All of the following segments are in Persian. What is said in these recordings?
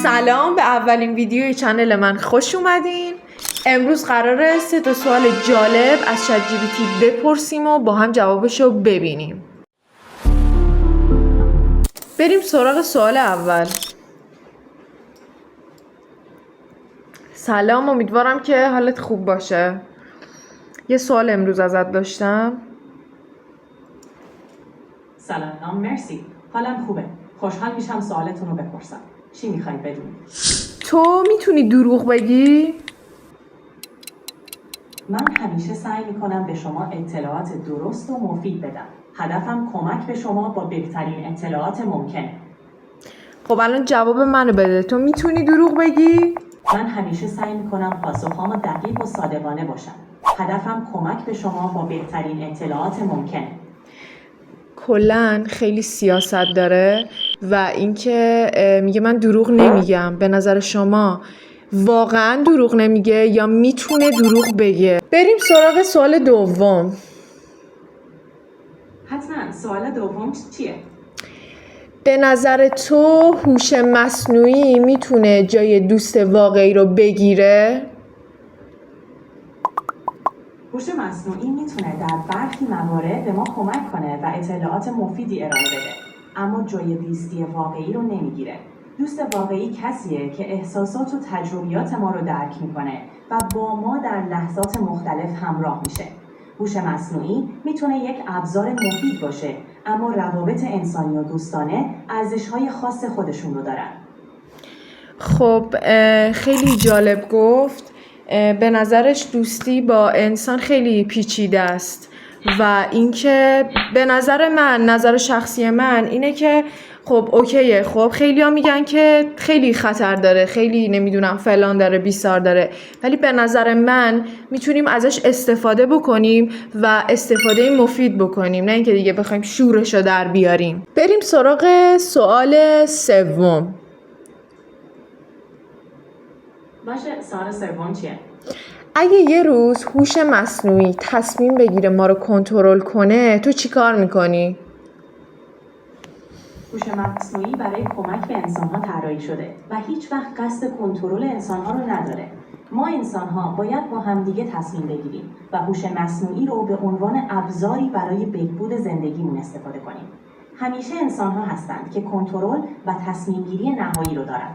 سلام، به اولین ویدیوی چنل من خوش اومدین. امروز قراره 3 سوال جالب از چت جی پی تی بپرسیم و با هم جوابشو ببینیم. بریم سراغ سوال اول. سلام، امیدوارم که حالت خوب باشه. یه سوال امروز ازت داشتم. سلام، مرسی. حالم خوبه. خوشحال میشم سوالتون رو بپرسم. چی میخواید بدونید؟ تو میتونی دروغ بگی؟ من همیشه سعی میکنم به شما اطلاعات درست و مفید بدم. هدفم کمک به شما با بهترین اطلاعات ممکنه. خب الان جواب منو بده. تو میتونی دروغ بگی؟ من همیشه سعی میکنم پاسخهام دقیق و صادقانه باشم. هدفم کمک به شما با بهترین اطلاعات ممکنه. کلن خیلی سیاست داره و اینکه میگه من دروغ نمیگم. به نظر شما واقعا دروغ نمیگه یا میتونه دروغ بگه؟ بریم سراغ سوال دوم. حتما. سوال دوم چیه؟ به نظر تو هوش مصنوعی میتونه جای دوست واقعی رو بگیره؟ هوش مصنوعی میتونه در برخی موارد به ما کمک کنه و اطلاعات مفیدی ارائه بده، اما جای دوستی واقعی رو نمیگیره. دوست واقعی کسیه که احساسات و تجربیات ما رو درک میکنه و با ما در لحظات مختلف همراه میشه. هوش مصنوعی میتونه یک ابزار مفید باشه، اما روابط انسانی و دوستانه ارزش‌های خاص خودشون رو دارن. خب خیلی جالب گفت. به نظرش دوستی با انسان خیلی پیچیده است و اینکه به نظر شخصی من اینه که خب اوکیه. خب خیلی ها میگن که خیلی خطر داره، خیلی نمیدونم فلان داره، بیسار داره، ولی به نظر من میتونیم ازش استفاده بکنیم و استفاده مفید بکنیم، نه اینکه دیگه بخوایم شورشو در بیاریم. بریم سراغ سوال سوم. باشه، سوال سوم چیه؟ اگه یه روز هوش مصنوعی تصمیم بگیره ما رو کنترل کنه، تو چی کار میکنی؟ هوش مصنوعی برای کمک به انسان‌ها طراحی شده و هیچ وقت قصد کنترل انسان‌ها رو نداره. ما انسان‌ها باید با همدیگه تصمیم بگیریم و هوش مصنوعی رو به عنوان ابزاری برای بهبود زندگیمون استفاده کنیم. همیشه انسان‌ها هستند که کنترل و تصمیم‌گیری نهایی رو دارن.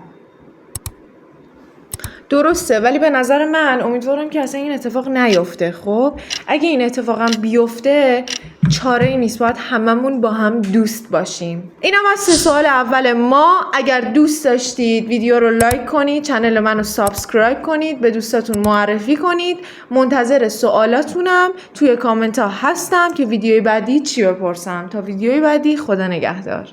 درسته، ولی به نظر من امیدوارم که اصلا این اتفاق نیفته. خب اگه این اتفاق هم بیفته چاره‌ای نیست، باید هممون با هم دوست باشیم. اینم از 3 سوال اول ما. اگر دوست داشتید ویدیو رو لایک کنید، چنل منو سابسکرایب کنید، به دوستاتون معرفی کنید. منتظر سوالاتونم. توی کامنت ها هستم که ویدیوی بعدی چی بپرسم. تا ویدیوی بعدی، خدا نگهدار.